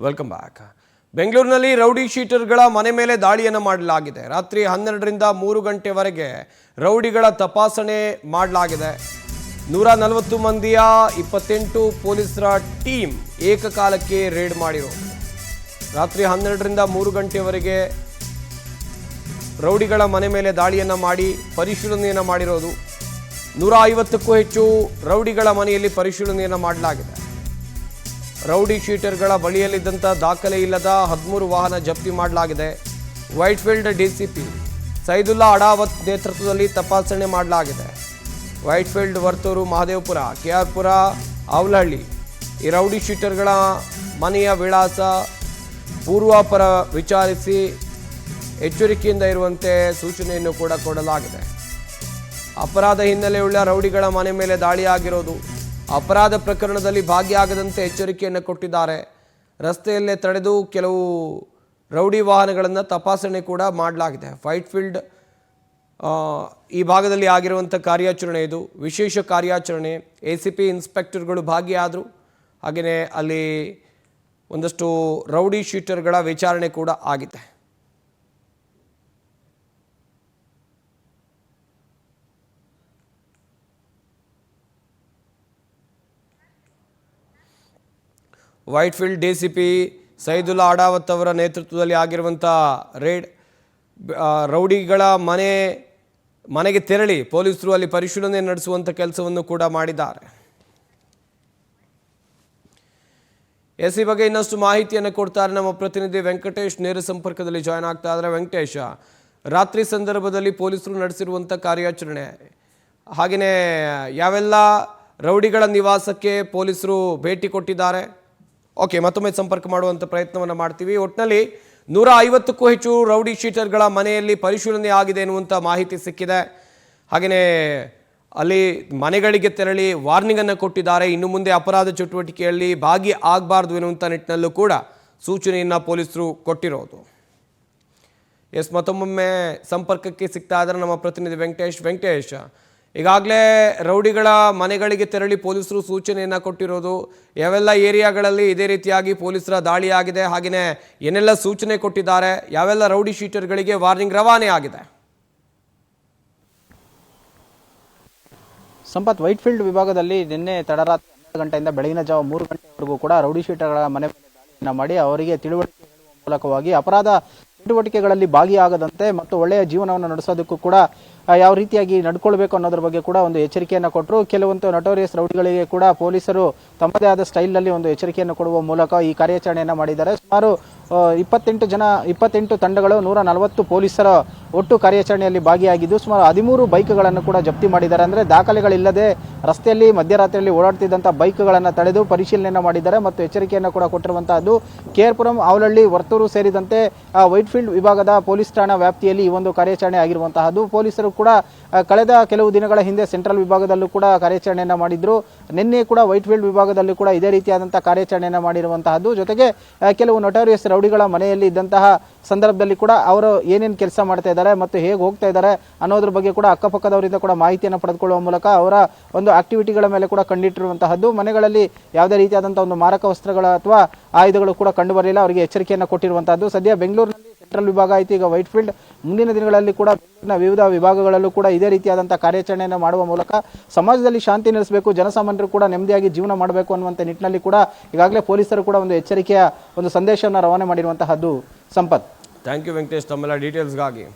Welcome back. ಬೆಂಗಳೂರಿನಲ್ಲಿ rowdy ಶೀಟರ್ಗಳ ಮನೆ ಮೇಲೆ ದಾಳಿಯನ್ನು ಮಾಡಲಾಗಿದೆ. ರಾತ್ರಿ 12ರಿಂದ 3 ಗಂಟೆವರೆಗೆ ರೌಡಿಗಳ ತಪಾಸಣೆ ಮಾಡಲಾಗಿದೆ. 140 ಮಂದಿಯ 28 ಪೊಲೀಸರ ಟೀಮ್ ಏಕಕಾಲಕ್ಕೆ ರೇಡ್ ಮಾಡಿರೋದು. ರಾತ್ರಿ 12ರಿಂದ 3 ಗಂಟೆವರೆಗೆ ರೌಡಿಗಳ ಮನೆ ಮೇಲೆ ದಾಳಿಯನ್ನು ಮಾಡಿ ಪರಿಶೀಲನೆಯನ್ನು ಮಾಡಿರೋದು. 150ಕ್ಕೂ ಹೆಚ್ಚು ರೌಡಿಗಳ ಮನೆಯಲ್ಲಿ ಪರಿಶೀಲನೆಯನ್ನು ಮಾಡಲಾಗಿದೆ. ರೌಡಿ ಶೀಟರ್ಗಳ ಬಳಿಯಲ್ಲಿದ್ದಂಥ ದಾಖಲೆ ಇಲ್ಲದ 13 ವಾಹನ ಜಪ್ತಿ ಮಾಡಲಾಗಿದೆ. ವೈಟ್ಫೀಲ್ಡ್ ಡಿಸಿಪಿ ಸೈದುಲ್ಲಾ ಅಡಾವತ್ ನೇತೃತ್ವದಲ್ಲಿ ತಪಾಸಣೆ ಮಾಡಲಾಗಿದೆ. ವೈಟ್ಫೀಲ್ಡ್, ವರ್ತೂರು, ಮಹದೇವಪುರ, ಕೆಆರ್ಪುರ, ಅವಲಹಳ್ಳಿ ಈ ರೌಡಿ ಶೀಟರ್ಗಳ ಮನೆಯ ವಿಳಾಸ ಪೂರ್ವಾಪರ ವಿಚಾರಿಸಿ ಎಚ್ಚರಿಕೆಯಿಂದ ಇರುವಂತೆ ಸೂಚನೆಯನ್ನು ಕೂಡ ಕೊಡಲಾಗಿದೆ. ಅಪರಾಧ ಹಿನ್ನೆಲೆಯುಳ್ಳ ರೌಡಿಗಳ ಮನೆ ಮೇಲೆ ದಾಳಿಯಾಗಿರೋದು. ಅಪರಾಧ ಪ್ರಕರಣದಲ್ಲಿ ಭಾಗಿಯಾಗದಂತೆ ಎಚ್ಚರಿಕೆಯನ್ನು ಕೊಟ್ಟಿದ್ದಾರೆ. ರಸ್ತೆಯಲ್ಲೇ ತಡೆದು ಕೆಲವು ರೌಡಿ ವಾಹನಗಳನ್ನು ತಪಾಸಣೆ ಕೂಡ ಮಾಡಲಾಗಿದೆ. ವೈಟ್ಫೀಲ್ಡ್ ಈ ಭಾಗದಲ್ಲಿ ಆಗಿರುವಂಥ ಕಾರ್ಯಾಚರಣೆ ಇದು ವಿಶೇಷ ಕಾರ್ಯಾಚರಣೆ. ACP ಇನ್ಸ್ಪೆಕ್ಟರ್ಗಳು ಭಾಗಿಯಾದರು. ಹಾಗೆಯೇ ಅಲ್ಲಿ ಒಂದಷ್ಟು ರೌಡಿ ಶೀಟರ್ಗಳ ವಿಚಾರಣೆ ಕೂಡ ಆಗಿದೆ. ವೈಟ್ಫೀಲ್ಡ್ DCP ಸೈದುಲ್ಲಾ ಅಡಾವತ್ ಅವರ ನೇತೃತ್ವದಲ್ಲಿ ಆಗಿರುವಂಥ ರೇಡ್. ರೌಡಿಗಳ ಮನೆಗೆ ತೆರಳಿ ಪೊಲೀಸರು ಅಲ್ಲಿ ಪರಿಶೀಲನೆ ನಡೆಸುವಂಥ ಕೆಲಸವನ್ನು ಕೂಡ ಮಾಡಿದ್ದಾರೆ. ಈ ಬಗ್ಗೆ ಇನ್ನಷ್ಟು ಮಾಹಿತಿಯನ್ನು ಕೊಡ್ತಾರೆ ನಮ್ಮ ಪ್ರತಿನಿಧಿ ವೆಂಕಟೇಶ್. ನೇರ ಸಂಪರ್ಕದಲ್ಲಿ ಜಾಯ್ನ್ ಆಗ್ತಾ ಇದ್ದಾರೆ. ವೆಂಕಟೇಶ, ರಾತ್ರಿ ಸಂದರ್ಭದಲ್ಲಿ ಪೊಲೀಸರು ನಡೆಸಿರುವಂಥ ಕಾರ್ಯಾಚರಣೆ, ಹಾಗೆಯೇ ಯಾವೆಲ್ಲ ರೌಡಿಗಳ ನಿವಾಸಕ್ಕೆ ಪೊಲೀಸರು ಭೇಟಿ ಕೊಟ್ಟಿದ್ದಾರೆ? ಓಕೆ, ಮತ್ತೊಮ್ಮೆ ಸಂಪರ್ಕ ಮಾಡುವಂಥ ಪ್ರಯತ್ನವನ್ನು ಮಾಡ್ತೀವಿ. ಒಟ್ಟಿನಲ್ಲಿ 150ಕ್ಕೂ ಹೆಚ್ಚು ರೌಡಿ ಶೀಟರ್ಗಳ ಮನೆಯಲ್ಲಿ ಪರಿಶೀಲನೆ ಆಗಿದೆ ಎನ್ನುವಂಥ ಮಾಹಿತಿ ಸಿಕ್ಕಿದೆ. ಹಾಗೆಯೇ ಅಲ್ಲಿ ಮನೆಗಳಿಗೆ ತೆರಳಿ ವಾರ್ನಿಂಗನ್ನು ಕೊಟ್ಟಿದ್ದಾರೆ. ಇನ್ನು ಮುಂದೆ ಅಪರಾಧ ಚಟುವಟಿಕೆಯಲ್ಲಿ ಭಾಗಿ ಆಗಬಾರ್ದು ಎನ್ನುವಂಥ ನಿಟ್ಟಿನಲ್ಲೂ ಕೂಡ ಸೂಚನೆಯನ್ನು ಪೊಲೀಸರು ಕೊಟ್ಟಿರೋದು. ಮತ್ತೊಮ್ಮೆ ಸಂಪರ್ಕಕ್ಕೆ ಸಿಗ್ತಾ ಇದ್ದಾರೆ ನಮ್ಮ ಪ್ರತಿನಿಧಿ ವೆಂಕಟೇಶ್, ಈಗಾಗಲೇ ರೌಡಿಗಳ ಮನೆಗಳಿಗೆ ತೆರಳಿ ಪೊಲೀಸರು ಸೂಚನೆಯನ್ನು ಕೊಟ್ಟಿರೋದು. ಯಾವೆಲ್ಲ ಏರಿಯಾಗಳಲ್ಲಿ ಇದೇ ರೀತಿಯಾಗಿ ಪೊಲೀಸರ ದಾಳಿ ಆಗಿದೆ, ಹಾಗೆಯೇ ಏನೆಲ್ಲ ಸೂಚನೆ ಕೊಟ್ಟಿದ್ದಾರೆ, ಯಾವೆಲ್ಲ ರೌಡಿ ಶೀಟರ್ಗಳಿಗೆ ವಾರ್ನಿಂಗ್ ರವಾನೆ ಆಗಿದೆ? ಸಂಪತ್, ವೈಟ್ಫೀಲ್ಡ್ ವಿಭಾಗದಲ್ಲಿ ನಿನ್ನೆ ತಡರಾತ್ರಿ 12 ಗಂಟೆಯಿಂದ ಬೆಳಗಿನ ಜಾವ 3 ಗಂಟೆವರೆಗೂ ಕೂಡ ರೌಡಿ ಶೀಟರ್ಗಳ ಮನೆ ದಾಳಿಯನ್ನು ಮಾಡಿ ಅವರಿಗೆ ತಿಳುವಳಿಕೆ ಹೇಳುವ ಮೂಲಕವಾಗಿ ಅಪರಾಧ ಚಟುವಟಿಕೆಗಳಲ್ಲಿ ಭಾಗಿಯಾಗದಂತೆ ಮತ್ತು ಒಳ್ಳೆಯ ಜೀವನವನ್ನು ನಡೆಸೋದಕ್ಕೂ ಕೂಡ ಯಾವ ರೀತಿಯಾಗಿ ನಡ್ಕೊಳ್ಬೇಕು ಅನ್ನೋದ್ರ ಬಗ್ಗೆ ಕೂಡ ಒಂದು ಎಚ್ಚರಿಕೆಯನ್ನು ಕೊಟ್ಟರು. ಕೆಲವೊಂದು ನಟೋರಿಯಸ್ ರೌಡಿಗಳಿಗೆ ಕೂಡ ಪೊಲೀಸರು ತಮ್ಮದೇ ಆದ ಸ್ಟೈಲ್ನಲ್ಲಿ ಒಂದು ಎಚ್ಚರಿಕೆಯನ್ನು ಕೊಡುವ ಮೂಲಕ ಈ ಕಾರ್ಯಾಚರಣೆಯನ್ನು ಮಾಡಿದ್ದಾರೆ. ಸುಮಾರು 28 ತಂಡಗಳು 140 ಪೊಲೀಸರ ಒಟ್ಟು ಕಾರ್ಯಾಚರಣೆಯಲ್ಲಿ ಭಾಗಿಯಾಗಿದ್ದು ಸುಮಾರು 13 ಬೈಕ್ಗಳನ್ನು ಕೂಡ ಜಪ್ತಿ ಮಾಡಿದ್ದಾರೆ. ಅಂದರೆ ದಾಖಲೆಗಳಿಲ್ಲದೆ ರಸ್ತೆಯಲ್ಲಿ ಮಧ್ಯರಾತ್ರಿಯಲ್ಲಿ ಓಡಾಡ್ತಿದ್ದಂಥ ಬೈಕ್ಗಳನ್ನು ತಡೆದು ಪರಿಶೀಲನೆಯನ್ನು ಮಾಡಿದ್ದಾರೆ ಮತ್ತು ಎಚ್ಚರಿಕೆಯನ್ನು ಕೂಡ ಕೊಟ್ಟಿರುವಂತಹದ್ದು. KR ಪುರಂ, ಅವಲಹಳ್ಳಿ, ವರ್ತೂರು ಸೇರಿದಂತೆ ವೈಟ್ಫೀಲ್ಡ್ ವಿಭಾಗದ ಪೊಲೀಸ್ ಠಾಣಾ ವ್ಯಾಪ್ತಿಯಲ್ಲಿ ಈ ಒಂದು ಕಾರ್ಯಾಚರಣೆ ಆಗಿರುವಂತಹದ್ದು. ಪೊಲೀಸರು ಕೂಡ ಕಳೆದ ಕೆಲವು ದಿನಗಳ ಹಿಂದೆ ಸೆಂಟ್ರಲ್ ವಿಭಾಗದಲ್ಲೂ ಕೂಡ ಕಾರ್ಯಾಚರಣೆಯನ್ನು ಮಾಡಿದ್ರು. ನಿನ್ನೆ ಕೂಡ ವೈಟ್ಫೀಲ್ಡ್ ವಿಭಾಗದಲ್ಲೂ ಕೂಡ ಇದೇ ರೀತಿಯಾದಂತಹ ಕಾರ್ಯಾಚರಣೆಯನ್ನು ಮಾಡಿರುವಂತಹದ್ದು. ಜೊತೆಗೆ ಕೆಲವು ನಟೋರಿಯಸ್ ರೌಡಿಗಳ ಮನೆಯಲ್ಲಿ ಇದ್ದಂತಹ ಸಂದರ್ಭದಲ್ಲಿ ಕೂಡ ಅವರು ಏನೇನು ಕೆಲಸ ಮಾಡ್ತಾ ಇದ್ದಾರೆ ಮತ್ತು ಹೇಗೆ ಹೋಗ್ತಾ ಇದ್ದಾರೆ ಅನ್ನೋದ್ರ ಬಗ್ಗೆ ಕೂಡ ಅಕ್ಕಪಕ್ಕದವರಿಂದ ಕೂಡ ಮಾಹಿತಿಯನ್ನು ಪಡೆದುಕೊಳ್ಳುವ ಮೂಲಕ ಅವರ ಒಂದು ಆಕ್ಟಿವಿಟಿಗಳ ಮೇಲೆ ಕೂಡ ಕಂಡಿಟ್ಟಿರುವಂತಹದ್ದು. ಮನೆಗಳಲ್ಲಿ ಯಾವುದೇ ರೀತಿಯಾದಂತಹ ಒಂದು ಮಾರಕ ವಸ್ತ್ರಗಳ ಅಥವಾ ಆಯುಧಗಳು ಕೂಡ ಕಂಡು ಬರಲಿಲ್ಲ. ಅವರಿಗೆ ಎಚ್ಚರಿಕೆಯನ್ನು ಕೊಟ್ಟಿರುವಂತಹದ್ದು. ಸದ್ಯ ಬೆಂಗಳೂರಿನಲ್ಲಿ ಸೆಂಟ್ರಲ್ ವಿಭಾಗ ಆಯಿತು, ಈಗ ವೈಟ್ಫೀಲ್ಡ್. ಮುಂದಿನ ದಿನಗಳಲ್ಲಿ ಕೂಡ ಬೆಂಗಳೂರಿನ ವಿವಿಧ ವಿಭಾಗಗಳಲ್ಲೂ ಕೂಡ ಇದೇ ರೀತಿಯಾದಂತಹ ಕಾರ್ಯಾಚರಣೆಯನ್ನು ಮಾಡುವ ಮೂಲಕ ಸಮಾಜದಲ್ಲಿ ಶಾಂತಿ ನೆಲೆಸಬೇಕು, ಜನಸಾಮಾನ್ಯರು ಕೂಡ ನೆಮ್ಮದಿಯಾಗಿ ಜೀವನ ಮಾಡಬೇಕು ಅನ್ನುವಂಥ ನಿಟ್ಟಿನಲ್ಲಿ ಕೂಡ ಈಗಾಗಲೇ ಪೊಲೀಸರು ಕೂಡ ಒಂದು ಎಚ್ಚರಿಕೆಯ ಒಂದು ಸಂದೇಶವನ್ನು ರವಾನೆ ಮಾಡಿರುವಂತಹದ್ದು. ಸಂಪತ್, ಥ್ಯಾಂಕ್ ಯು ವೆಂಕಟೇಶ್, ತಮ್ಮೆಲ್ಲ ಡೀಟೇಲ್ಸ್ಗಾಗಿ.